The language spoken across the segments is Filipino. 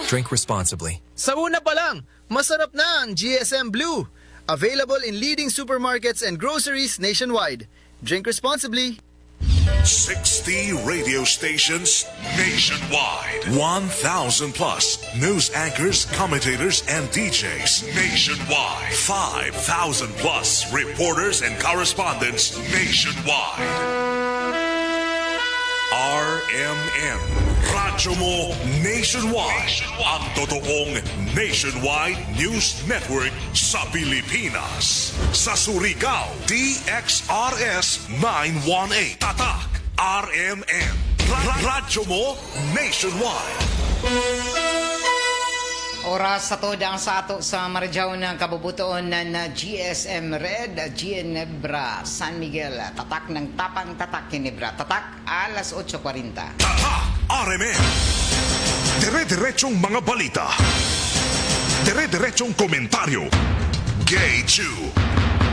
Drink responsibly. Sa una pa lang, masarap na ang GSM Blue. Available in leading supermarkets and groceries nationwide. Drink responsibly. 60 radio stations nationwide. 1,000 plus news anchors, commentators, and DJs nationwide. 5,000 plus reporters and correspondents nationwide. RMN. Radyo mo nationwide. Ang totoong nationwide news network sa Pilipinas. Sa Surigao, DXRS 918. Tatak RMN. Radyo mo nationwide. Oras sa todang sa ato sa Marijaw ng kabubutoon na GSM Red, Ginebra, San Miguel. Tatak ng tapang tatak Ginebra. Tatak alas 8:40. Tatak RMN. Dire-diretsong mga balita. Dire-diretsong komentaryo. Gay Chew.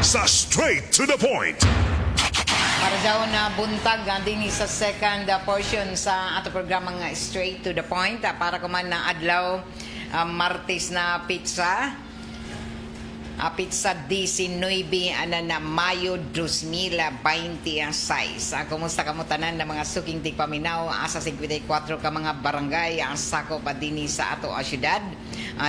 Sa straight to the point. Marijaw na buntag din sa second portion sa ato programang Straight to the Point. Para kuman na adlaw Martes na pizza. Pizza 19 na Mayo 2026. Kumusta kamo tanan na mga suking tigpaminaw sa 54 ka mga barangay ang sakop dinhi sa ato syudad.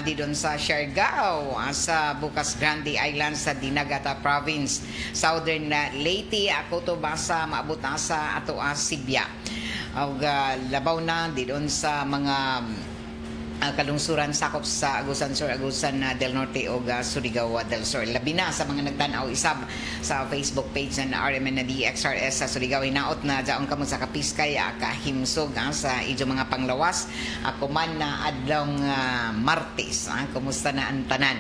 Didon sa Siargao, sa Bukas Grande Island sa Dinagata Province, Southern Leyte, Cotabato sa maabot na sa ato Sibya. Labaw na didon sa mga kalungsuran sakop sa Agusan Sur, Agusan del Norte o Surigao del Sur. Labi na sa mga nagtanaw isab sa Facebook page na RMN na DXRS sa Surigao. Hinaot na daon kamo sa kapiskay kahimsog sa idyo mga panglawas. Ako man na adlong Martes. Kumusta na ang tanan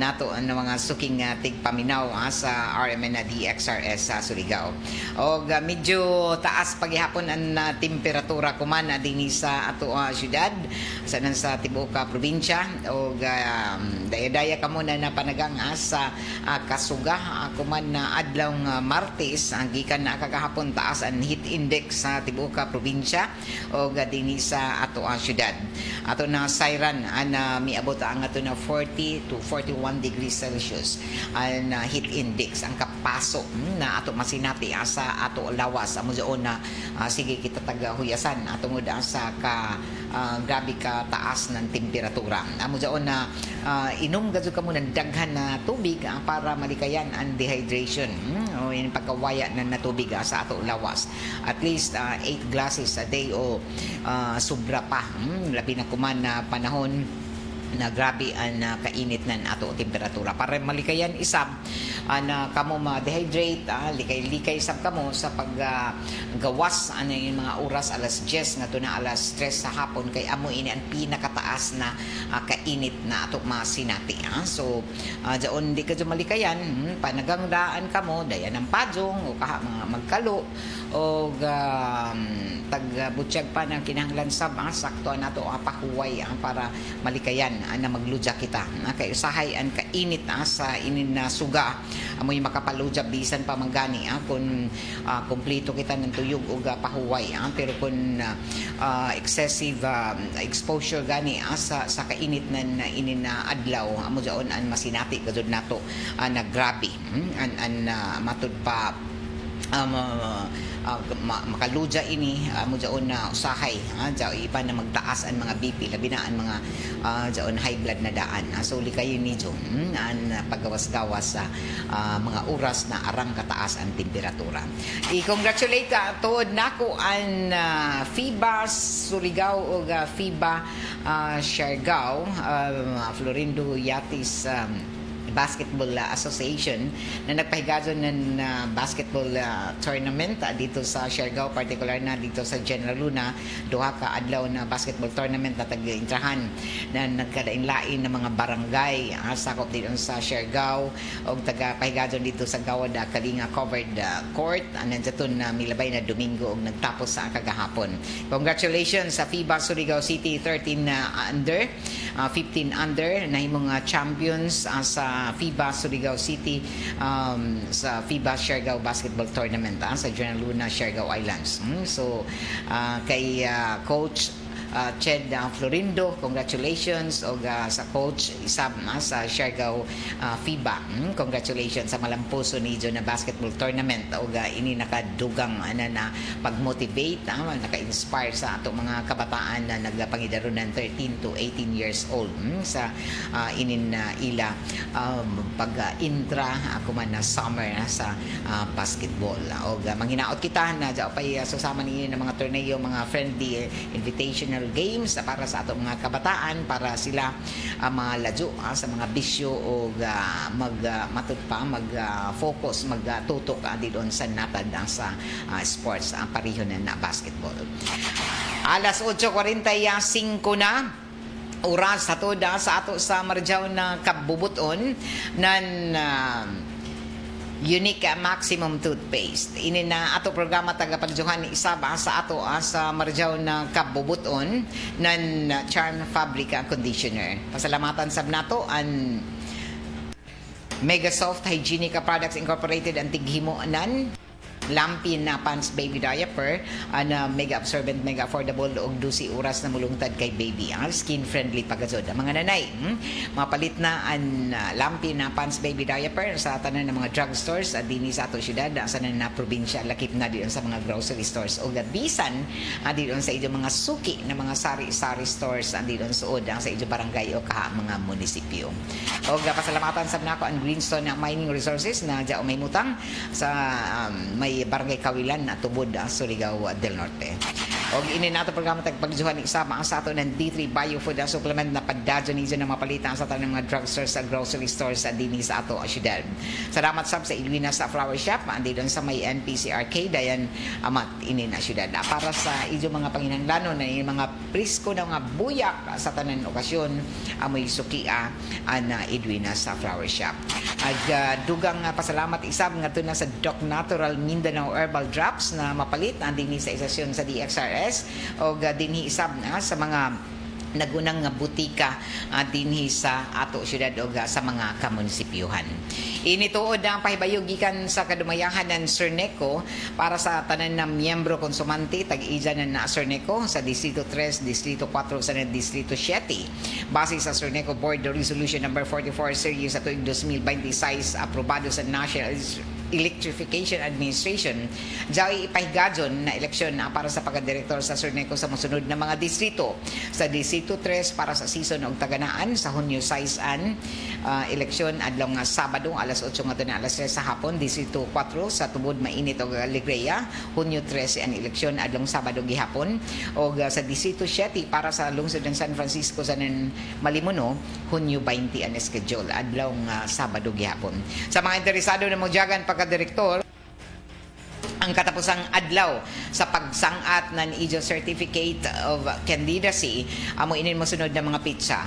nato ang mga suking tigpaminaw sa RMN na DXRS sa Surigao. O medyo taas paghihapon ang temperatura kuman dinhi sa ato syudad sa sa Tibuca probinsya o daya-daya ka muna na panagang sa Kasuga kuman na adlong Martes ang gikan na kagahapon taas ang heat index sa Tibuca probinsya o dinhi sa ato syudad. Ato na Siran na miabot ang ato na 40 to 41 degrees Celsius ang heat index ang kapaso na ato masinati sa ato lawas amo na sige kita tagahuyasan ato ngud sa grabe ka taas ng temperatura. Amo daon na inom gadto ka mo ng daghan na tubig para malikayan ang dehydration. O yung pagkawaya na tubig sa ato lawas. At least 8 glasses a day o sobra pa. Labi na kuman na panahon na grabe ang kainit ng ato temperatura. Para malikayan isab na kamo ma-dehydrate, likay-likay isab kamo sa paggawas yung mga oras alas 10 nga na alas 3 sa hapon kay amo ini ang pinakataas na kainit na ato masinati. So diyon di ka malikayan, panagangdaan kamo dayan ng pajong o mga magkalo o tagbutsyag pa ng kinahanglan sab sakto nato pahuway para malikayan na magludya kita kay usahay ang kainit sa inin na suga amoy makapaludya bisan pa manggani kung kompleto kita ng tuyog o pahuway pero kung excessive exposure gani sa kainit na inin na adlaw amo daon ang masinati kadud nato na grabe an matud pa makaludya ini mo daon na usahay iba na magtaas ang mga BP labi na ang mga daon high blood na daan so likay ni jo ang paggawas-gawas sa mga oras na arang kataas ang temperatura. I-congratulate ka tuod nako ang FIBA Surigao o FIBA Siargao Florindo Yatis Basketball Association na nagpahigadon ng basketball tournament dito sa Siargao, particular na dito sa General Luna, duha ka adlaw na basketball tournament na tag-intrahan na nagkadain-lain ng mga barangay sakop dito sa Siargao o taga-pahigadon dito sa Gawad Kalinga covered court nandiyan na milabay na Domingo og nagtapos sa kagahapon. Congratulations sa FIBA Surigao City 13 under 15 under na himong champions sa FIBA Surigao City sa FIBA Siargao Basketball Tournament sa General Luna, Siargao Islands. So kay Coach Ched Florindo, congratulations. O sa coach isab sa Siargao feedback. Congratulations sa malampuso ni na basketball tournament. O ini nakadugang na pag-motivate, naka-inspire sa ato mga kabataan na nagpangidarunan 13 to 18 years old sa inin ila pag-intra ako man na summer sa basketball. O manghinaot kita na pay susama ni ng mga torneo, mga friendly invitational games para sa ato mga kabataan para sila maladyo sa mga bisyo o mag-focus, magtutok doon sa natad sa sports pariho na basketball. Alas 8:45 na oras sa ato sa Marjaw na kabubuton nan Unique Maximum Toothpaste. Ini na ato programa tagapagjuhan ni isaba sa ato sa Marjaw na kabubuton nan Charm Fabric Conditioner. Pasalamatan sab nato an Megasoft Hygienic Products Incorporated ang tighimo-nan Lampin na pants baby diaper na mega absorbent, mega affordable og 12 oras na mulungtad kay baby. Ang skin friendly pagazod. Mga nanay, mapalit na ang Lampin na pants baby diaper sa tanan ng mga drugstores dinhi sa ato syudad, sa na probinsya, lakip na diyon sa mga grocery stores o bisan diyon sa inyong mga suki na mga sari-sari stores diyon suod sa inyong barangay o kaha mga munisipyo. O pasalamatan sab nako ang Greenstone Mining Resources na diao may mutang sa may Barangay Kawilan na tubod Surigao del Norte. Og ini nato programa tagpagjuhan isama sa ato ng D3 Biofood Supplement na padadyo ni na mapalitan sa tanang mga drugstores sa grocery stores dinhi sa ato syudad. Salamat sab sa Ilwina sa Flower Shop andi doon sa may NPC Arcade dayan amat ini na syudad. Para sa inyong mga panginahanglanon na mga prisko na mga buyak sa tanan okasyon amoy sukia na Ilwina sa Flower Shop. Dugang pasalamat isab ngadto na sa Doc Natural Mindanao Herbal Drops na mapalit dinhi sa istasyon sa DXRS o dinhi isab sa mga nagunang butika dinhi sa ato syudad o sa mga kamunisipyuhan. Inituod ang pahibayog gikan sa kadumayahan ng Serneco para sa tanan ng miyembro konsumante tag-ija na Serneco sa Distrito 3, Distrito 4 sa Distrito 7. Base sa Serneco Board Resolution number 44 series sa tuig 2026 aprobado sa National Electrification Administration, dahil ipahigadyon na eleksyon para sa pagkadirektor sa Serneco sa musunod na mga distrito. Sa Distrito 3 para sa season og taganaan sa Hunyo 6 eleksyon adlaw nga Sabado alas 8 ngadto na alas 3 sa hapon. Distrito 4 sa tubod mainit og Alegria, Hunyo 13 ang eleksyon adlaw Sabado gihapon. Og sa Distrito 7 para sa lungsod ng San Francisco sa Malimuno, Hunyo 20 ang schedule adlaw Sabado gihapon. Sa mga interesado na mogyagan pagka-direktor ang katapusang adlaw sa pagsangat ng IJO Certificate of Candidacy amo inin mo sunod na mga pitsa.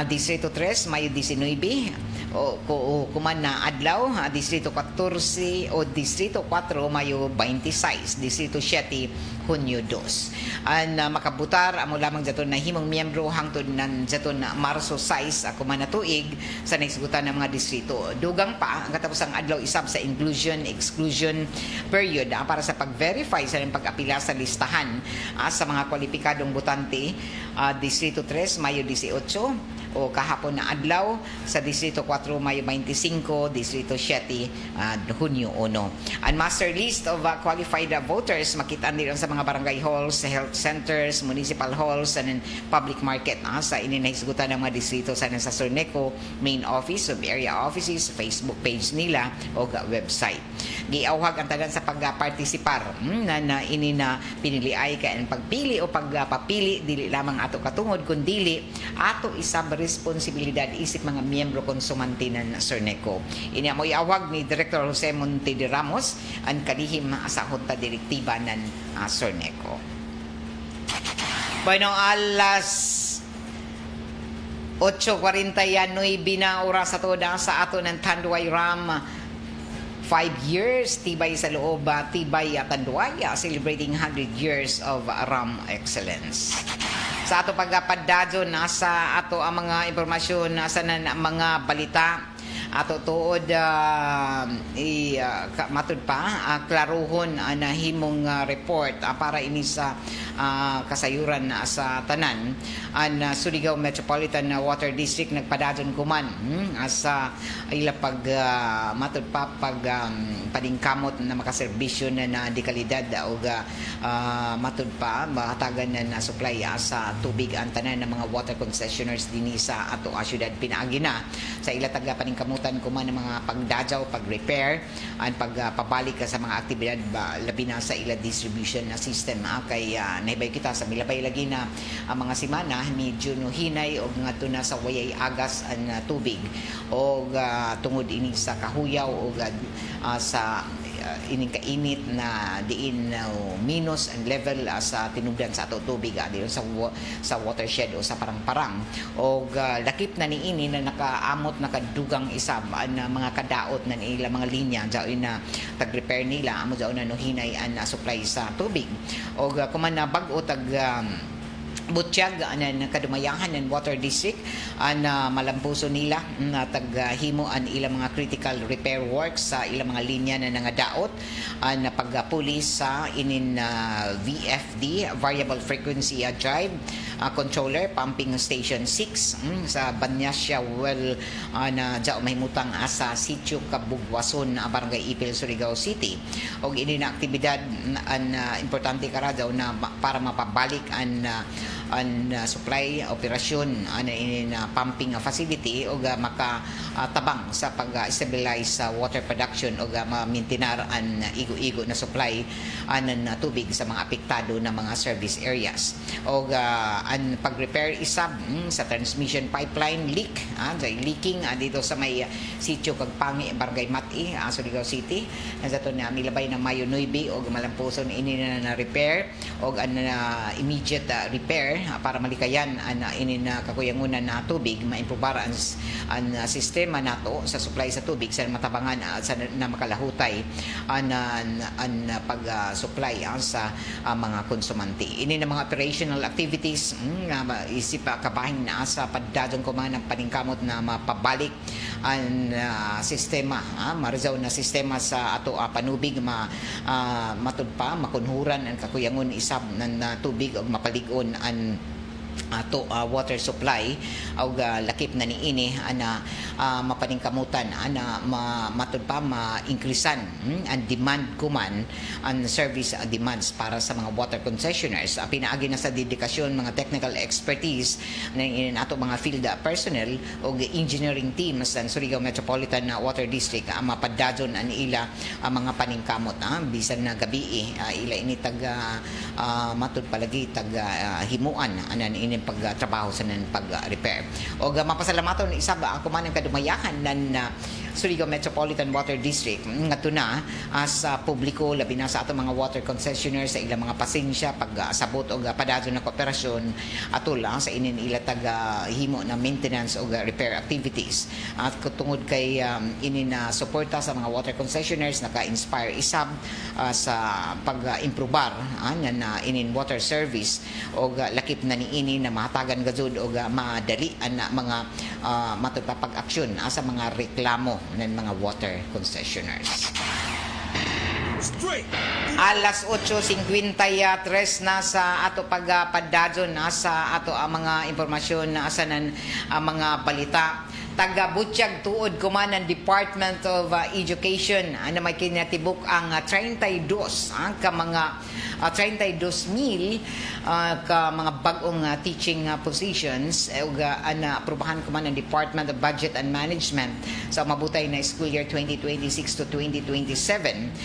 Distrito 3 Mayo 19 o kuman na adlaw, Distrito 14 o Distrito 4 Mayo 26, Distrito 7 Hunyo 2. Makabutar amo lamang jaton na himong miyembro hangtod nan jaton na Marso 6 ako man na tuig sa naisgutan ng mga distrito. Dugang pa ang katapusang adlaw isab sa inclusion exclusion period para sa pag-verify sa pag-apila sa listahan sa mga kwalipikadong botante. Distrito 3 Mayo 18 o kahapon na adlaw sa Distrito 4 Mayo 25, Distrito 7 Hunyo 1. Ang master list of qualified voters makita nila sa mga barangay halls, health centers, municipal halls and public market sa ininahisgutan ng mga distrito sa Serneco main office of area offices, Facebook page nila o website. Giawhag ang tanan sa pagpartisipar na ini na pinili ay ka pagpili o pagpapili dili lamang ato katungod kundi ato isab responsibilidad isip mga miyembro konsumante ng Serneco. Ini mo iawhag ni Director Jose Monte de Ramos ang kalihim sa junta direktiba ng Serneco. Bueno, alas 8:49 na oras sa toda sa ato ng Tanduay Ram 5 years, tibay sa loob, tibay at Tanduay, celebrating 100 years of Ram Excellence. Sa ato pagpadadyo nasa ato ang mga impormasyon nasa mga balita ato tuod matud pa klaruhon na himong report para ini sa kasayuran sa tanan an Surigao Metropolitan Water District nagpadadon kuman sa ila pag matud pa pag padingkamot na makaserbisyo na di kalidad o matud pa mahatagan na supply sa tubig ang tanan ng mga water concessionaires dinhi sa ato syudad. Pinaagi na sa ila taga paningkamutan kuman ng mga pagdadyaw, pag-repair ang pagpabalik sa mga aktibidad labi na sa ila distribution na system kay naibay kita sa milabay lagi na ang mga simana medyo no hinay og ngadto na sa wayay agas ang tubig og tungod ini sa kahuyaw og sa ining kainit na diin minus ang level sa tinubdan sa ato tubig diyon sa watershed o sa parang-parang og lakip na niini na nakaamot nakadugang isab ang mga kadaot na nila mga linya diyon na tag-repair nila amo diyon na no hinay ang supply sa tubig og kuman na bag-o tag Butiyag anan kadumayahan ng Water District an malampuso nila na taghimo an ilang mga critical repair works sa ilang mga linya na nangadaot an pagpulis sa inin VFD variable frequency drive controller pumping station 6 sa Banyasya well na diao mahimutang asa sitio Kabugwason barangay Ipil Surigao City og ini na aktibidad an importante kara daw na para mapabalik an supply operasyon in pumping facility o makatabang sa pag-stabilize sa water production o ma-maintain an igo-igo na supply ng tubig sa mga apektado na mga service areas o ang pag-repair isab sa transmission pipeline leak leaking dito sa may sitio Kagpangi Barangay Mati Surigao City nato na milabay na Mayo 9 o malampuson ini na repair o immediate repair para malikayan ang inin kakuyangunan na tubig maimprobar ang sistema nato sa supply sa tubig sa matabangan sa na makalahutay ang pag-supply sa mga konsumante. Ini na mga operational activities isip kabahin na sa paddadong kuman ng paningkamot na mapabalik ang sistema marizaw na sistema sa ato panubig matud pa makunhuran ang kakuyangon isab ng tubig o mapaligon ang ato water supply og lakip na niini ana mapaningkamutan ana matud pa ma-increasean ang demand kuman ang service demands para sa mga water concessionaires pinaagi na sa dedikasyon mga technical expertise ng ato mga field personnel og engineering teams sa Surigao Metropolitan Water District mapadadon an ila mga paningkamot bisan na gabi ila ini taga matud palagi taga himuan anan ini pagtrabaho sa nan pag-repair. O mapasalamaton isab ako man ang kadumayahan ng Surigao Metropolitan Water District ngadto na sa publiko labi na sa ato mga water concessionaires sa ilang mga pasensya pagsabot og padadon na kooperasyon atol sa inin ila taga himo na maintenance o repair activities at tungod kay inin na suporta sa mga water concessionaires naka-inspire isab sa pag-improbar na inin water service o lakip na niini na mahatagan gazud o madali na mga matutapag-aksyon sa mga reklamo ng mga water concessionaires. Alas 8:53 na sa ato pagpadadyon sa ato mga impormasyon na asanan mga balita. Taga Butiyag tuod kuman ang Department of Education may kinatibuk ang 32 ka mga 32,000 ka mga bagong teaching positions ug aprubahan kuman ng Department of Budget and Management sa mabutay na school year 2026 to 2027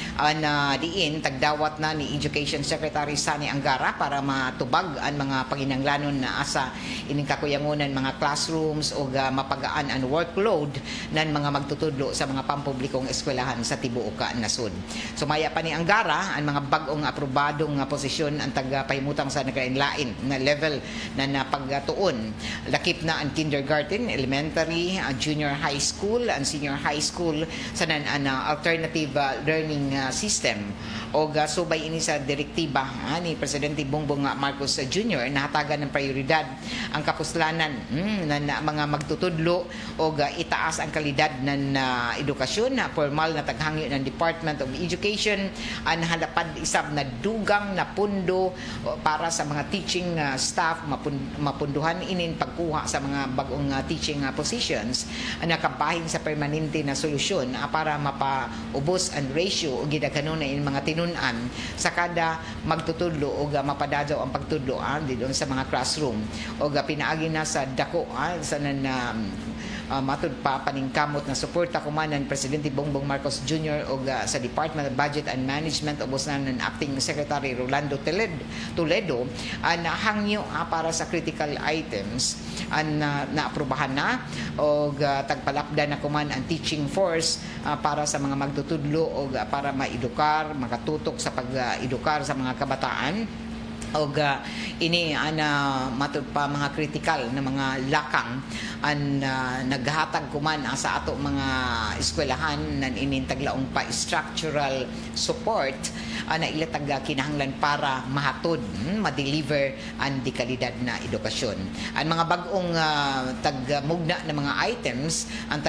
diin tagdawat na ni Education Secretary Sani Angara para matubag ang mga paginanglanon na asa ining kakuyangunan mga classrooms ug mapagaan ang workload ng mga magtutudlo sa mga pampublikong eskwelahan sa tibuok nasud. Sumaya pa ni Angara ang mga bagong aprobadong posisyon ang tagapahimutang sa naglain na level na napagtuon. Lakip na ang kindergarten, elementary, junior high school, and senior high school sa an alternative learning system. O subay ini sa direktiba ni Presidente Bongbong Marcos Jr. nahatagan ng prioridad ang kapuslanan na mga magtutudlo o itaas ang kalidad ng edukasyon na formal na taghangyo ng Department of Education ang halapad isab na dugang na pundo para sa mga teaching staff mapunduhan inin pagkuha sa mga bagong teaching positions na kabahin sa permanente na solusyon para mapaubos ang ratio o gidaghanon na mga tinun-an sa kada magtutudlo o mapadadaw ang pagtudlo doon sa mga classroom o pinaagi na sa dako sa matud pa paningkamot na suporta kumanan Presidente Bongbong Marcos Jr. o sa Department of Budget and Management ubos na ng Acting Secretary Rolando Toledo na hangyo para sa critical items naaprubahan na o tagpalapda na kuman ang teaching force para sa mga magtutudlo o para maedukar, makatutok sa pag-edukar sa mga kabataan o ini matud pa mga critical na mga lakang naghatag kuman sa ato mga eskwelahan nan inintaglaong pa structural support na ilatag kinahanglan para mahatod ma-deliver ang dekalidad na edukasyon. Ang mga bagong tagmugna na mga items ang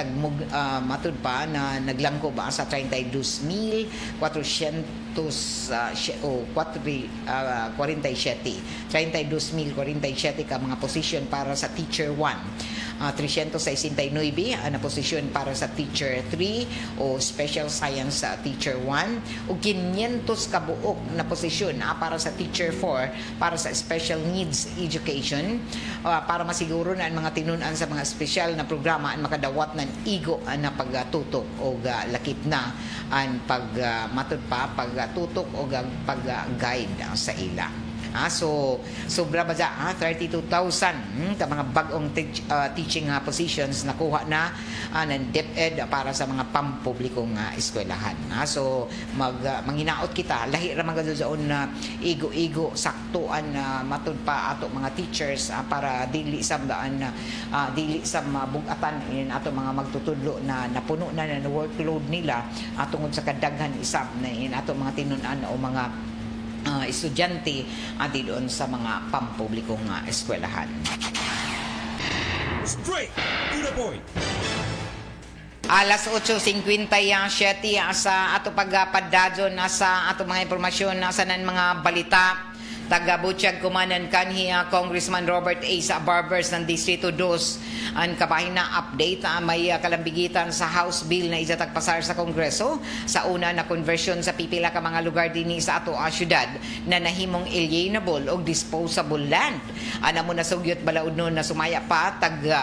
matud pa na naglangko ba sa 32,447 ka mga position para sa Teacher 1. 369 na posisyon para sa Teacher 3 o Special Science Teacher 1 o 500 kabuok na posisyon para sa Teacher 4 para sa Special Needs Education para masiguro na ang mga tinunan sa mga espesyal na programa ang makadawat ng igo na pagtutok o lakip na ang matud pa pagtutok o pag-guide sa ila. So, sobra ba dyan? 32,000 ka mga bagong teaching positions nakuha na ng DepEd para sa mga pampublikong eskwelahan. So, manghinaot kita. Lahi ramang doon na igo-igo, saktuan matud pa ato mga teachers para dili sa bugatan in ato mga magtutudlo na napuno na ng workload nila tungod sa kadaghan isab na in ato mga tinunan o mga estudyante doon sa mga pampublikong eskwelahan. Straight to the point. Alas 8:57 sa ato pagpadadyon sa ato mga impormasyon sa nan mga balita. Taga-Butchag kumanan kanhi Congressman Robert A. Barbers ng Distrito 2 ang kabahin na update may kalambigitan sa House Bill na itatagpasar sa Kongreso sa una na conversion sa pipila ka mga lugar dinhi sa ato syudad na nahimong alienable o disposable land. Ana mo na sugyot balaod nun na sumaya pa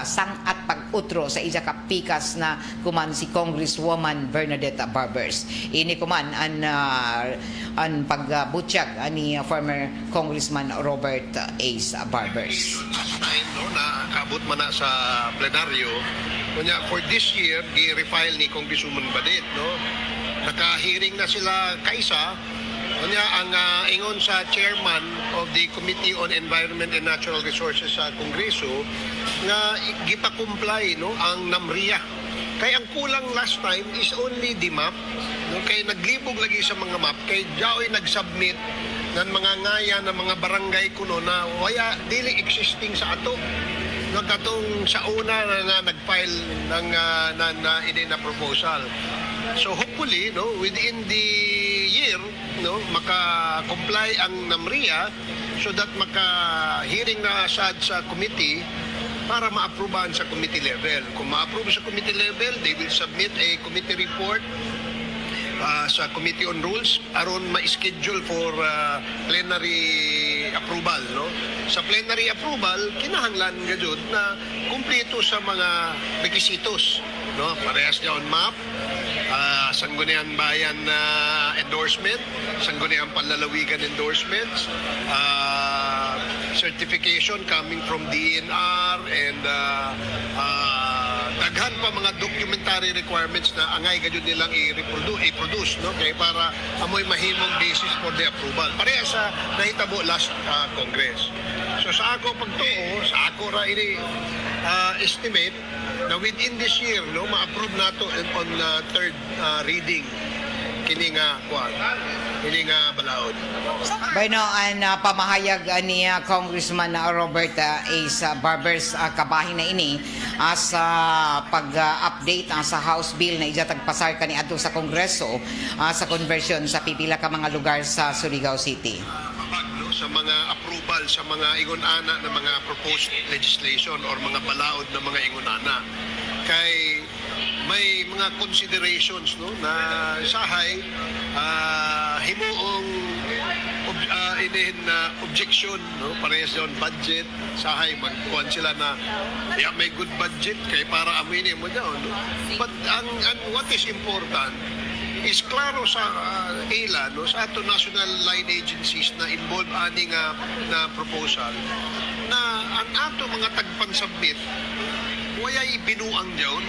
sang at pag-utro sa isa ka pikas na kuman si Congresswoman Bernadette Barbers. Ini kuman ang pagbutsyag ni former Congressman Robert A. Barbers. Last time na kabot man na sa plenaryo, kunya for this year gi-refile ni Congresswoman Badet, naka-hearing na sila kaisa. Kunya ang ingon sa chairman of the Committee on Environment and Natural Resources sa Kongreso nga gipa-comply ang NAMRIA. Kaya ang kulang last time is only the map. Kaya naglibog lagi sa mga map. Kaya Jaoy nag-submit ng mga ngaya ng mga barangay kuno na waya dili existing sa ato. Katong sa una na nag-file ng na proposal. So hopefully within the year maka-comply ang NAMRIA so that maka-hearing na sa committee para ma-approvean sa committee level. Kung ma-approve sa committee level, they will submit a committee report sa Committee on Rules aron ma-schedule for plenary approval. Sa plenary approval, kinahanglan gayud na kumpleto sa mga requisitos. Parehas niya on map, sanggunian bayan endorsement, sanggunian panlalawigan endorsements, certification coming from DNR and daghan pa mga documentary requirements na angay gayud nilang i-produce kaya para amoy mahimong basis for the approval. Pareha sa nahitabo last Congress. So sa ako pagtuo, sa ako ra ini estimate na within this year ma-approve nato on third reading kini nga kuan, kini nga balaod. Bueno, ang pamahayag ni Congressman Robert Ace Barbers kabahin na ini sa pag-update sa House Bill na ijatagpasar kaniadto sa Kongreso sa conversion sa pipila ka mga lugar sa Surigao City. Mabagno sa mga approval sa mga ingon-ana na mga proposed legislation or mga balaod na mga ingon-ana. Kay may mga considerations no na sahay himuong inin objection no parehas yon budget sahay magkuan sila na may good budget kay para aminin mo daw no but ang what is important is klaro sa ila no sa ato national line agencies na involved ani nga na proposal na ang ato mga tagpan-submit wayay binuang dayon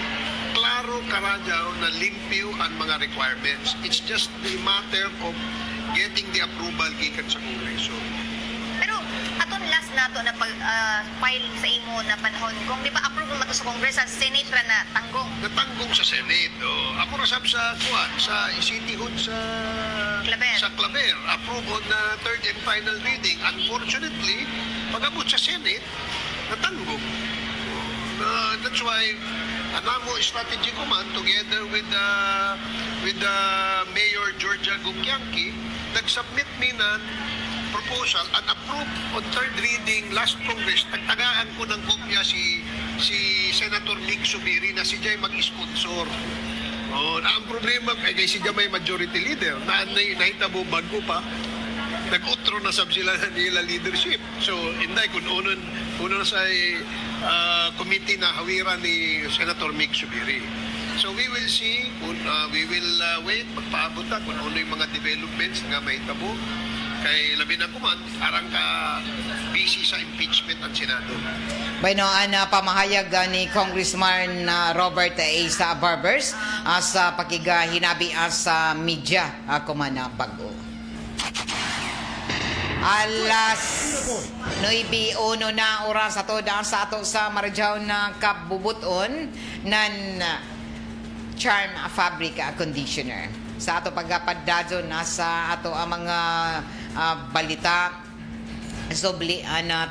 klaro karadyaw na limpyo ang mga requirements. It's just the matter of getting the approval gikan sa Kongreso. Pero aton last nato na file sa imo na panahon kung di ba approve mo to sa Congress sa Senate ra na tanggong Natanggong sa Senate. Ako rasab sa kuan sa City Hood sa Claver. sa Claver. Approve on the third and final reading. Unfortunately, pag-abot sa Senate, natanggong. That's why Anamo Strategy Command together with the Mayor Georgia Gumkianki nag-submit mi na proposal and approve on third reading last Congress. Tagtagaan ko ng kopya si Senator Nick Subiri na si Jay mag-sponsor. Ang problema kay si Jay may majority leader na nahitabo bago pa nag-utro na sab sila nila leadership. So, inday kung uno sa committee na hawiran ni Senator Mick Subiri. So, we will see, we will wait, magpaabot na kung ano yung mga developments nga may tabo. Kay labi na kuman, arang ka busy sa impeachment ang Senado. Bueno, ang pamahayag ni Congressman Robert Ace Barbers sa pakigahinabi sa media kumana bago. Alas 9:01 na oras ato sa ato sa Marjaw na kabubuton nan Charm Fabric Conditioner. Sa ato pagpadadyo nasa ato ang mga balita sobli ana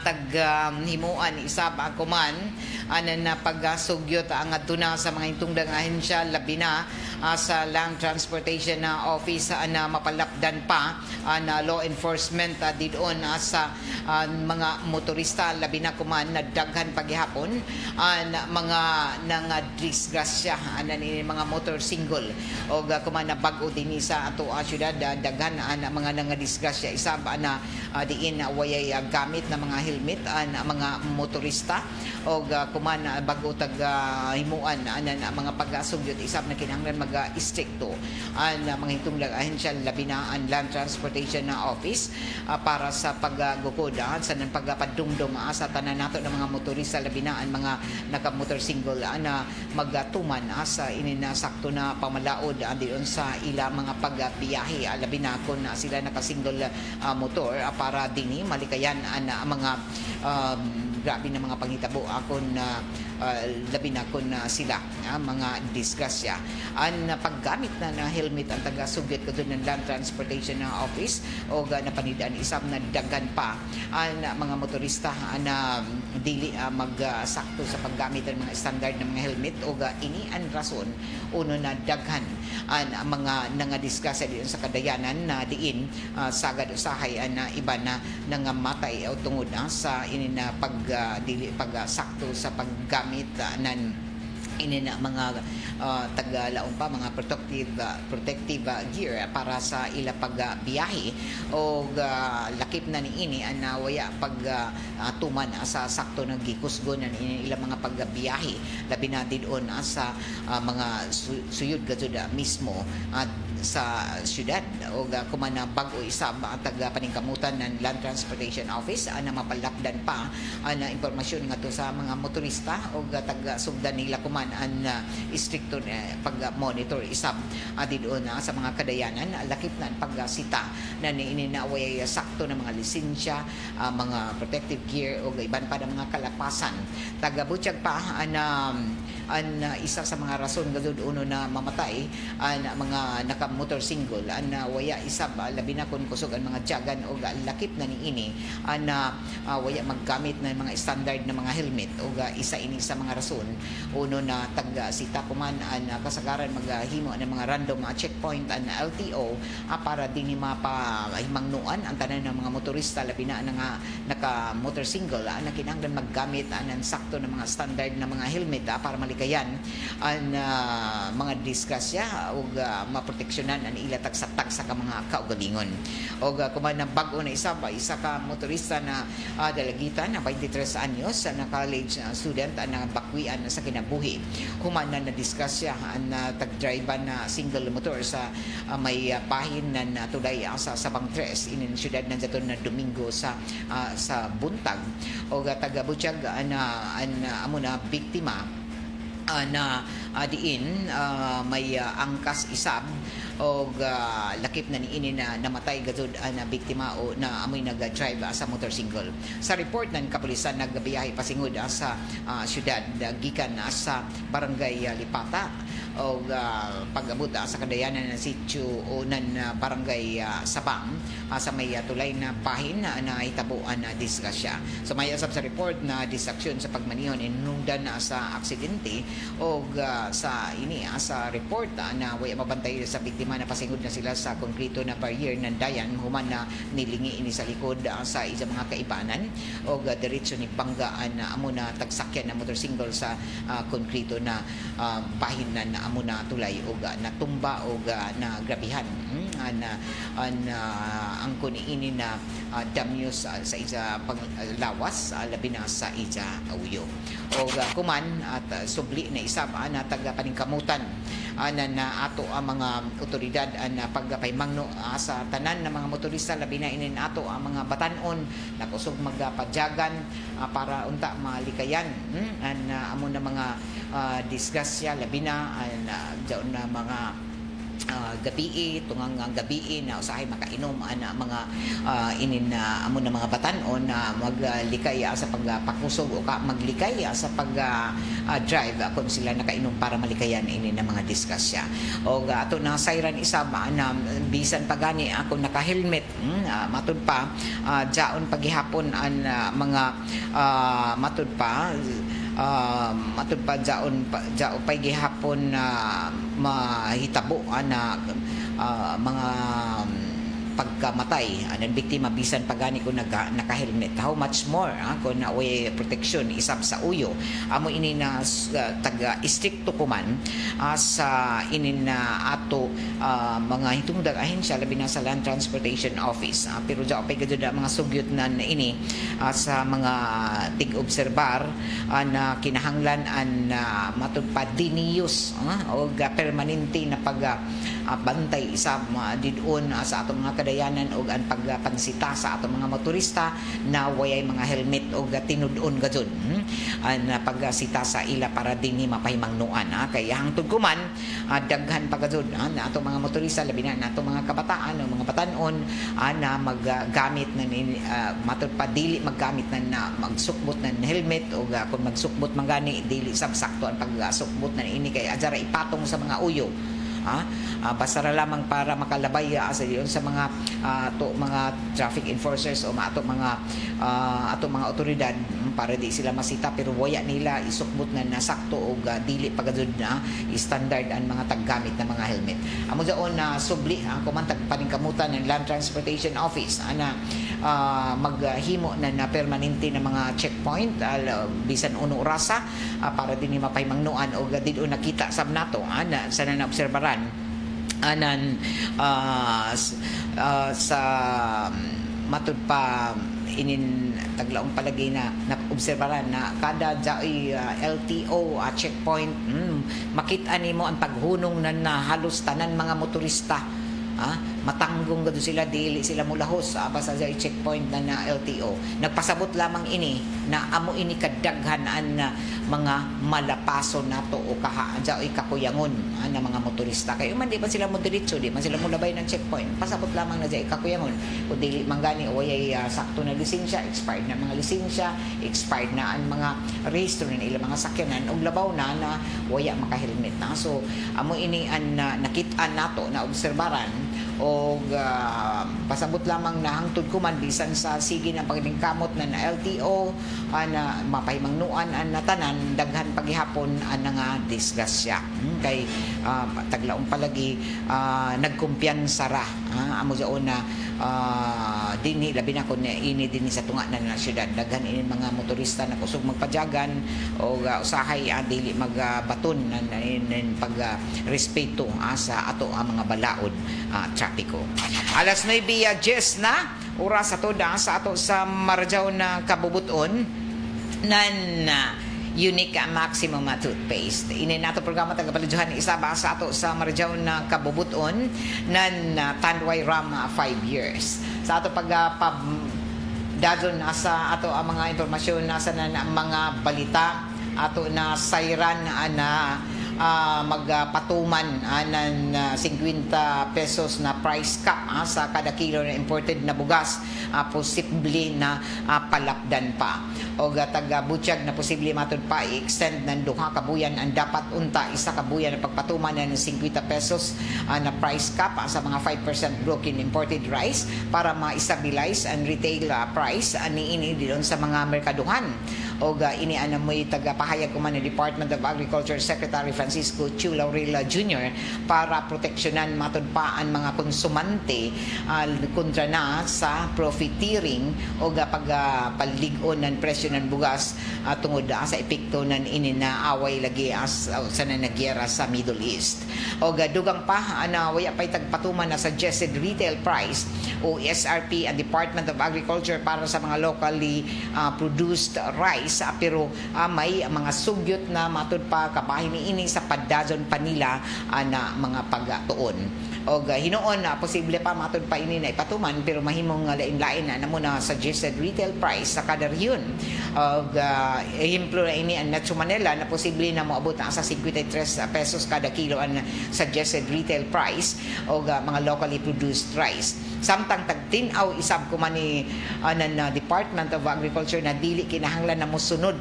himuan isab kuman ana na pagsugyot ang aduna sa mga intungdang ahensya labi na sa Land Transportation Office na mapalapdan pa na law enforcement didon sa mga motorista labi na kuman na daghan paghihapon mga nang disgrasya ni mga motor single o kuman na bag-o dinhi sa ato syudad daghan mga nang disgrasya isab na diin wayay gamit na mga helmet mga motorista o kuman bag-o tag himuan mga pagsugyot isab na kinahanglan mag-istrikto ang mga hitunglang ahensya labi na ang Land Transportation Office para sa paggukod sa pagpadumdum sa tanan nato ng mga motorista labi na ang mga naka-motor single na magtuman sa ininasakto na pamalaod diyon sa ila mga pagbiyahe labi na kung sila naka-single motor para dini malikayan ang mga grabe na mga panghitabo akon labi na kun sila mga disgrasya ang paggamit na helmet ang taga-sugyot ko doon ng Land Transportation Office o napanidaan isang na dagan pa ang mga motorista na dili magsakto sa paggamit ng mga standard ng mga helmet o ini ang rason uno na daghan ang mga nangadisgrasya diyon sa kadayanan na diin sagad usahay na iba na nangamatay o tungod sa ini na pagsakto sa paggamit ng ini na mga taga-laon pa mga protective gear para sa ila pagbiyahe o lakip na niini ang nawaya pag tuman sa sakto ng gikusgo na niini ila mga pagbiyahe labi na didon sa mga suyod gazud mismo at sa syudad o kumana bag-o isab ang taga-paningkamutan ng Land Transportation Office na mapalapdan pa na impormasyon nga to sa mga motorista o taga-sugdan nila kuman ang istrikto pag-monitor isab doon sa mga kadayanan lakip na pagsita na ininaway sakto ng mga lisensya mga protective gear o iban pa ng mga kalapasan taga-butyag pa na an isa sa mga rason gud uno na mamatay an mga naka motorsingle an waya isab labi na kun kusog ang mga tiyagan o lakip na niini an waya maggamit ng mga standard na mga helmet o isa ini sa mga rason uno na taga sita kuman an kasagaran maghimo ng mga random checkpoint an LTO para dinhi mapahimangnuan ang tanan ng mga motorista labi na nga naka motorsingle na kinahanglan maggamit ng sakto ng mga standard na mga helmet para malikayan ang mga disgrasya o maproteksyonan ang ilatag sa tagsa ka mga kaugalingon o kuman na bag-o na isa ka motorista na dalagitan na 23 anyos na college student na bakwian sa kinabuhi human na disgrasya ang tag-drive na single motor sa may pahin na tulay sa Sabang Tres inin siyudad ng Zaton na Domingo sa buntag o taga Butchag amo na biktima na diin may angkas isab o lakip na niini na namatay gazud na biktima o na amoy nag-drive sa motorsingle. Sa report ng kapulisan nagbiyahe pasingod sa syudad gikan sa barangay Lipata o pag-abot sa kadayanan ng sitio o ng barangay Sabang sa may tulay na pahin na hitabuan na disgrasya. So may asab sa report na disaksyon sa pagmanihon inungdan sa aksidente o sa ini sa report na waya mabantay sa biktima na pasingod na sila sa konkreto na barrier ng dayan human na nilingi ini sa likod sa isa mga kaibanan o diretso ni banggaan na amo na tagsakyan na motorsingle sa konkreto na pahin na amo na tulay o natumba o na grabihan ang kuniini na damyos sa isa panglawas labi na sa isa uyo o kuman at subli na isa na taga paningkamutan na ato ang mga otoridad na pagpaymangno sa tanan ng mga motorista labi na inin ato ang mga batanon na kusog magpadyagan para unta malikayan amo na mga disgrasya labi na na mga gabi tungang gabi na usahay makainom ana mga inin na amo na mga batanon na maglikay sa pagpakusog o maglikay sa pag drive kung sila nakainom para malikayan ini na mga disgrasya o ato na siren isa na bisan pagani ako naka-helmet matud pa jaon paghihapon ang mga matud pa jaon pay gihapon mahitabo na mga pagkamatay ang biktima bisan pagani kung naka-helmet how much more kung na way protection isab sa uyo amo ini na taga istrikto kuman sa inin na ato mga hitungdag ahensya labi na sa Land Transportation Office pero dyan pay gadyo mga sugyot na ini sa mga tig-obserbar na kinahanglan an matudpad diniyos o permanente na bantay isab didon sa atong mga kadayanan o ang pagpansita sa atong mga motorista na wayay mga helmet o tinudon gajud na pagsita sa ila para dinhi mapahimangnuan kaya hangtod kuman daghan pa gajud na atong mga motorista labi na atong mga kabataan o mga batanon na maggamit na matud pa dili maggamit na magsukbot ng helmet o kung magsukbot man gani dili sabsakto ang pagsukbot na ini kay adjara ipatong sa mga uyo basta lamang para makalabay sa diyon sa mga mga traffic enforcers o ato mga otoridad para di sila masita pero waya nila isukbot na nasakto o dili pagadud na standard ang mga taggamit na mga helmet amo daon na subli ang kumantag paningkamutan ng Land Transportation Office na maghimo na permanente na mga checkpoint bisan uno orasa para dinhi mapahimangnuan o didto nakita sab nato sa naobserbaran anan sa matud pa inin taglaong palagay na obserbaran na kada jay LTO checkpoint makita nimo ang paghunong na halos tanan mga motorista matanggong gado sila dili sila mulahos basta sa checkpoint na LTO. Nagpasabot lamang ini na amo ini kadaghanan na mga malapaso nato o kakuyangon na mga motorista. Kayo man di ba sila mo diretso, di man sila mulabay ng checkpoint. Pasabot lamang na dyan kakuyangon. Kung dili mangani o ay sakto na lisensya, expired na mga lisensya, expired na ang mga rehistro ng ilang mga sakyanan og labaw na waya maka-helmet na. So amo ini an nakit-an nato na obserbaran o pasabot lamang na hangtod kuman bisan sa sige ng paglingkamot na LTO na mapahimangnuan ang natanan daghan paghihapon ang nga disgrasya kay taglaong palagi nagkumpiyansa ra amo jaon na dinhi labi na kun ini dinhi sa tunga na syudad daghan ini mga motorista na kusog magpajagan o usahay dili magbaton nan pag respeto sa ato ang mga balaod trapiko. Alas 9:10 na oras ato sa ato sa Marjaw na kabubuton nan unique maximum toothpaste. Ini nato programa tagapaliduhan ni isa ba sa ato sa Marjaw na kabubuton nan Tanduay Ram 5 years. Sa ato dadon sa ato ang mga impormasyon nasa na mga balita ato na sayran na magpatuman ng 50 pesos na price cap sa kada kilo na imported na bugas posible na palapdan pa o taga-butsyag na posible matud pa i-extend ng 2 kabuyan ang dapat unta isa kabuyan na pagpatuman ng 50 pesos na price cap sa mga 5% broken imported rice para ma-stabilize ang retail price niini dilon sa mga merkaduhan o ini ana mo'y tagapahayag ko man ng Department of Agriculture Secretary Francisco Chu Laurila Jr. para proteksyonan matud pa ang mga konsumante kontra na sa profiteering o pagpaligon ng presyo ng bugas tungod sa epekto ng ininaaway lagi sa nagyera sa Middle East. O dugang pa na waya pa'y tagpatuman na suggested retail price o SRP ang Department of Agriculture para sa mga locally produced rice pero may mga sugyot na matud pa kabahin ini sa padazon pa nila na mga pagtuon o hinoon na posible pa matud pa ini na ipatuman pero mahimong lain-lain na muna suggested retail price sa kada rehiyon o ehemplo na ini ang Metro Manila na posible na moabot na sa 53 pesos kada kilo ang suggested retail price o mga locally produced rice samtang tagtinaw isab ko man ni Department of Agriculture na dili kinahanglan na mosunod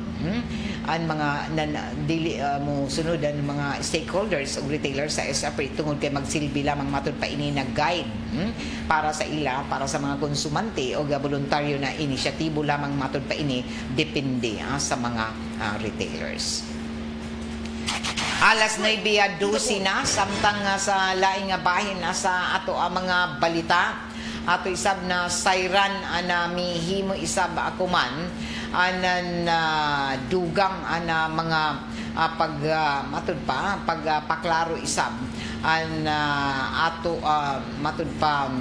ang mga dili mo sunod ang mga stakeholders o retailers sa SRP tungod kay magsilbi lamang matud pa ini na guide para sa ila para sa mga konsumante o voluntaryo na inisyatibo lamang matud pa ini depende sa mga retailers. Alas 9:12 na samtang sa laing bahin sa ato ang mga balita ato isab na sayran na mihimo isab ako man anan dugang ana mga matud pa pagpaklaro isab an ato matud pa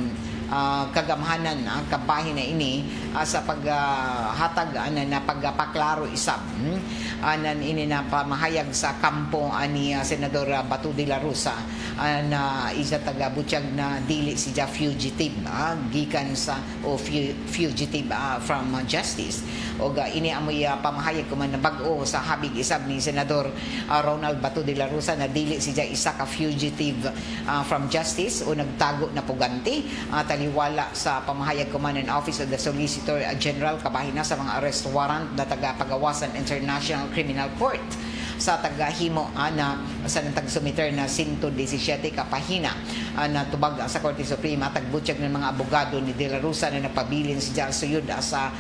kagamhanan ang kabahin na ini sa paghatag na pagpaklaro isab anan ini na pamahayag sa kampo ani Senador Bato de la Rosa na isa taga butsyag na dili siya fugitive gikan sa o fugitive from justice o ini amoy pamahayag ko man na bag-o sa habig isab ni Senador Ronald Bato de la Rosa na dili siya isa ka fugitive from justice o nagtago na pugante taliwala sa pamahayag ko man ng Office of the Solicitor General kabahin na sa mga arrest warrant na taga Pagawasan International Criminal Court sa tagahimo na sa nagtagsumiter na 117 kapahina na tubag sa Korte Suprema tagbutsyag ng mga abogado ni De La Rosa na napabilin siya suyod sa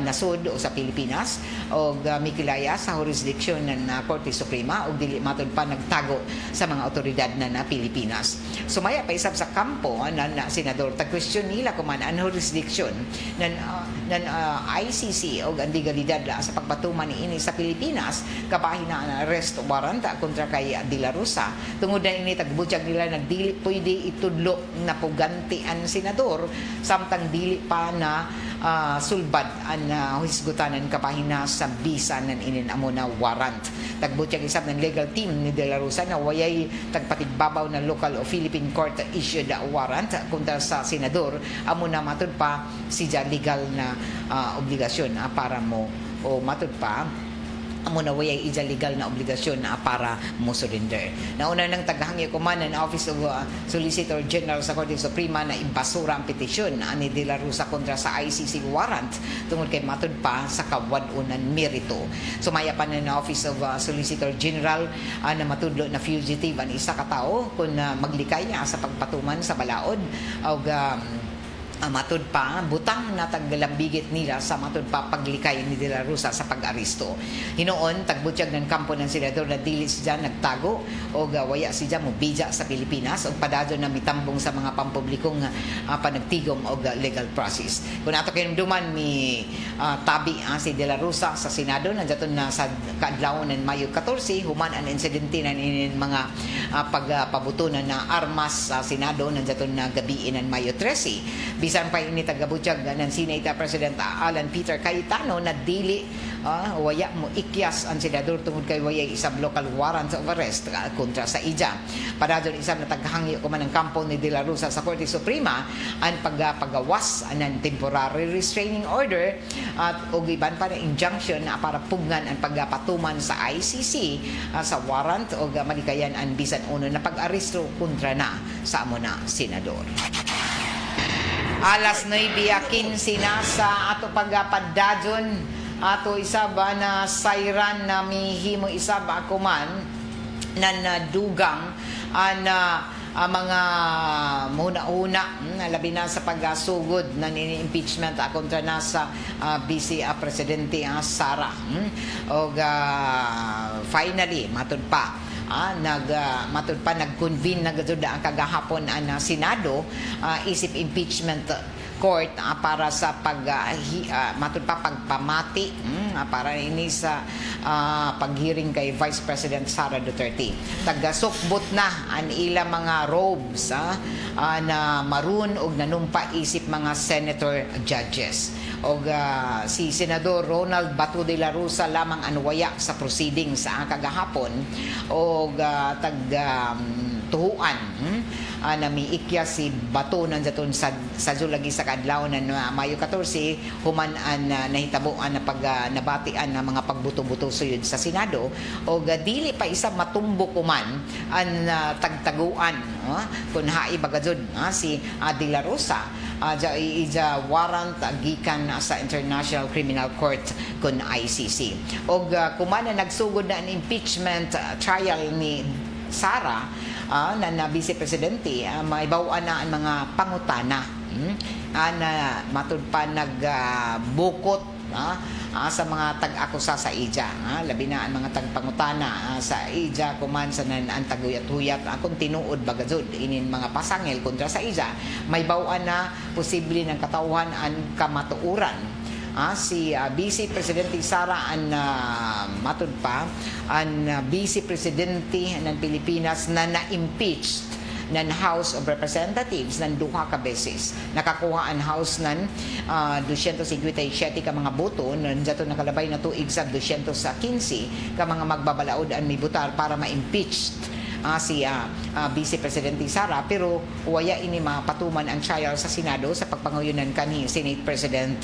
nasud o sa Pilipinas o mikilaya sa jurisdiksyon ng Korte Suprema o dili matud pa nagtago sa mga otoridad na Pilipinas. Sumaya pa isab sa kampo na senador tag-question nila kung man ang jurisdiksyon ng ICC o ang legalidad sa pagpatuman ni ini sa Pilipinas kabahin na arrest warrant kontra kay De La Rosa tungod na ini tagbutsyag nila na dili pwede itudlo na puganti ang senador samtang dili pa na sulbad an hisgutanan kapahina sa bisa nan inin amo na warrant. Tagbutyag isab ng legal team ni De La Rosa na wayay tagpatigbabaw na local o Philippine court issued warrant kontra sa senador amo na matud pa si legal na obligasyon para mo o matud pa amo na wayay ija legal na obligasyon para mo surrender. Nauna nang tagahangyo kuman ang Office of Solicitor General sa Korte Suprema na ibasura ang petisyon ni De La Rosa kontra sa ICC warrant tungod kay matud pa sa kawadunan merito. Sumaya pa na Office of Solicitor General na matudlo na fugitive ang isa ka tawo kung maglikay niya sa pagpatuman sa balaod o matud pa butang na taglambigit nila sa matud pa paglikay ni De La Rosa sa pag-aristo. Hinoon tagbutyag ng kampo ng senador na dili siya nagtago o waya siya mobidya sa Pilipinas o padado na mitambong sa mga pampublikong panagtigom o legal process. Kung ato kinumduman mi tabi si De La Rosa sa Senado nandiyaton na sa kaadlaw ng Mayo 14 human an insidente na inin mga pagpabutunan na armas sa Senado nandiyaton na gabi ng Mayo 13. Bisan pa ini tagabutyag ng Senate President Alan Peter Cayetano na dili waya mo ikyas ang senador tungod kay waya isab local warrant of arrest kontra sa ija. Padadon isab na taghangyo kuman ang kampo ni De La Rosa sa Korte Suprema ang paggawas ng temporary restraining order at og iban pa na injunction para pugnan ang pagpatuman sa ICC sa warrant o malikayan ang bisan uno na pag-aresto kontra na sa amo na senador. Alas 9:15 na sa ato pagpadadyon ato isaba na sayran na mihimo isaba ako man na nadugang mga muna-una labi na sa paggasugod na impeachment kontra na sa Vice Presidente Sara o finally matud pa matud pa nag-convene na gud ang kagahapon ang Senado isip impeachment court para sa matud pa pagpamati para ini sa paghearing kay Vice President Sara Duterte. Tagasukbot na ang ilang mga robes na maroon og nanumpa isip mga senator judges. Og si Senador Ronald Bato de la Rosa lamang anwaya sa proceeding sa kagahapon og tuhuan na miikya si Bato nandiyaton sa Zulagi sa kadlaw ng Mayo 14 human an nahitabo na nabatian ng mga pagbuto-buto suyod sa Senado og dili pa isa matumbo kuman ang tagtaguan kun hai bagajud si De La Rosa ija warrant gikan sa International Criminal Court kun ICC og kuman na nagsugod na ang impeachment trial ni Sara na Vice Presidente maibaw-an na ang mga pangutana na matud pa nagbukot sa mga tag-akusa sa ija labi na ang mga tagpangutana sa ija kuman sa ang taguyat-huyat kung tinuod bagajud inin mga pasangil kontra sa ija maibaw-an na posible ng katawhan ang kamatuuran si Vice Presidente Sara ang matud pa ang Vice Presidente ng Pilipinas na na-impeach ng House of Representatives ng duha ka beses. Nakakuha ang House ng 257 ka mga boto nandiyato nakalabay na tuig sa 215 ka mga magbabalaod ang mibutar para ma-impeach si Vice Presidente Sara pero waya ini mapatuman ang trial sa Senado sa pagpanguyunan kanhi Senate President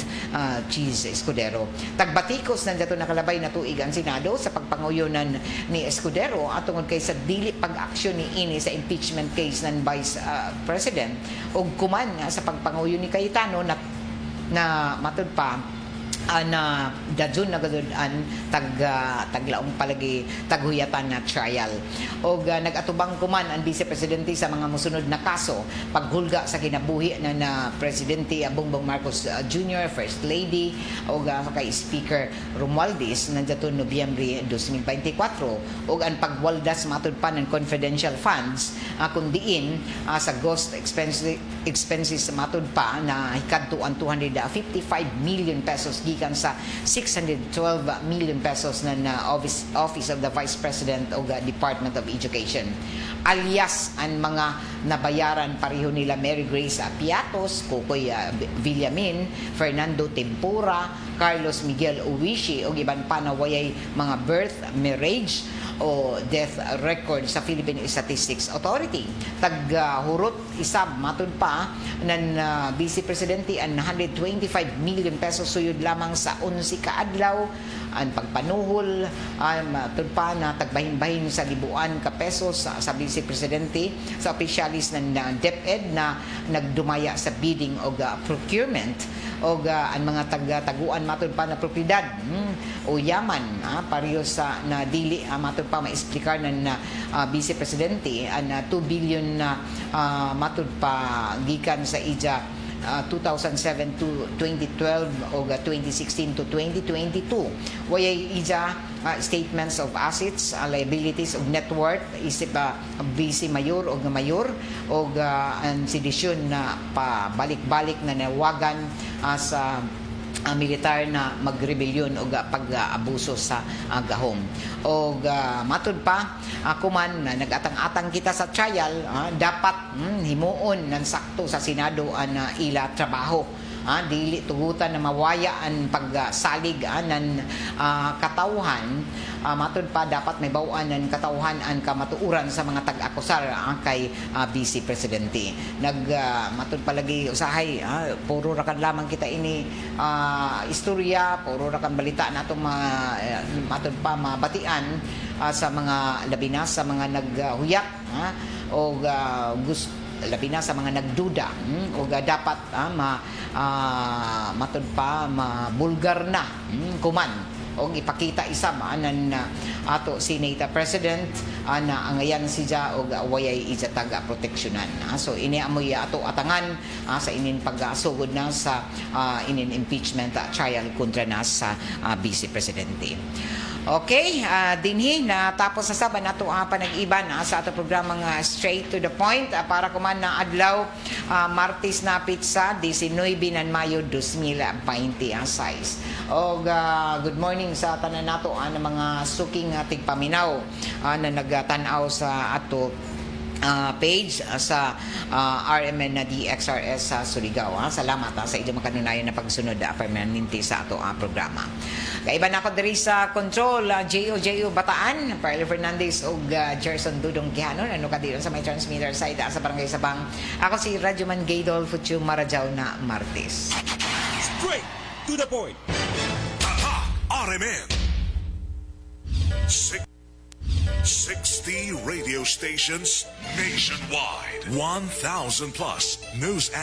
Cheese Escudero. Tagbatikos nandiyato nakalabay na tuig ang Senado sa pagpanguyunan ni Escudero tungod kay sa dili pag-aksyon ni ini sa impeachment case ng Vice President ug kuman sa pagpanguyon ni Cayetano na matud pa na dadyon na gadud an taglaong palagi taghuyatan na trial og nagatubang kuman ang Vice Presidente sa mga mosunod na kaso paghulga sa kinabuhi na Presidente Bongbong Marcos Jr., First Lady og kay Speaker Romualdez nandiyaton Nobyembre 2024 og ang pagwaldas matud pa ng confidential funds kun diin sa ghost expenses matud pa na hikadto ang 255 million pesos gikan sa 612 million pesos na Office of the Vice President o Department of Education. Alias ang mga nabayaran pareho nila Mary Grace Piatos, Kukoy Villamin, Fernando Tempura, Carlos Miguel Uwishi o iban pa na wayay mga birth, marriage o death record sa Philippine Statistics Authority. Tag-hurot isab matud pa ng Vice Presidente ang 125 million pesos suyod lamang sa 11 ka adlaw ang pagpanuhol matud pa na tagbahin-bahin sa libuan ka pesos sa Vice Presidente sa opisyalis ng DepEd na nagdumaya sa bidding o procurement o ang mga taguan matud pa na propiedad o yaman pareho sa na dili matud pa maexplikar ng Vice Presidente ang 2 billion na matud pa gikan sa ija 2007 to 2012 o 2016 to 2022 wayay ija statements of assets, liabilities of net worth isip vice mayor o mayor o ang sidisyon na pabalik-balik na nawagan sa militar na magrebelyon o pag-abuso sa gahom. O matud pa, kuman na nagatang-atang kita sa trial, dapat himuon ng sakto sa Senado ang ila trabaho. Dili tugutan na mawaya ang pagsalig ng katauhan. Matud pa dapat may bawaan ng katauhan ang kamatuuran sa mga tag-akusar kay Vice Presidente. Matud pa lagi usahay, puro rakan lamang kita ini istorya, puro rakan balita natong matud pa mabatian sa mga labi na sa mga naghuyak o gusto labi na sa mga nagduda o dapat matud pa mabulgar na kuman o ipakita isam anan ato Senate President na angayan siya o wayay ija taga proteksyonan. So ini amoy ato atangan sa inin paggasugod na sa inin impeachment trial kontra na sa Vice Presidente. Okay, dinhi na tapos na saban nato panag-iban sa ato programang Straight to the Point para kuman na adlaw Martes na pizza 19 ng Mayo 2026. Og good morning sa tanan nato ang mga suking tigpaminaw na nagtan-aw sa ato page sa RMN na DXRS sa Surigao. Salamat sa inyong makanunayan na pagsunod permanente sa ato programa. Kaiba na ako diri sa control J.O. Bataan, Perle Fernandez ug Jerson Dudong Kihanon. Ano ka dito sa may transmitter side sa Barangay Sabang. Ako si Radyoman Gaydol Futyo Marajaw na Martes. Straight to the point. RMN 60 radio stations nationwide. 1,000 plus news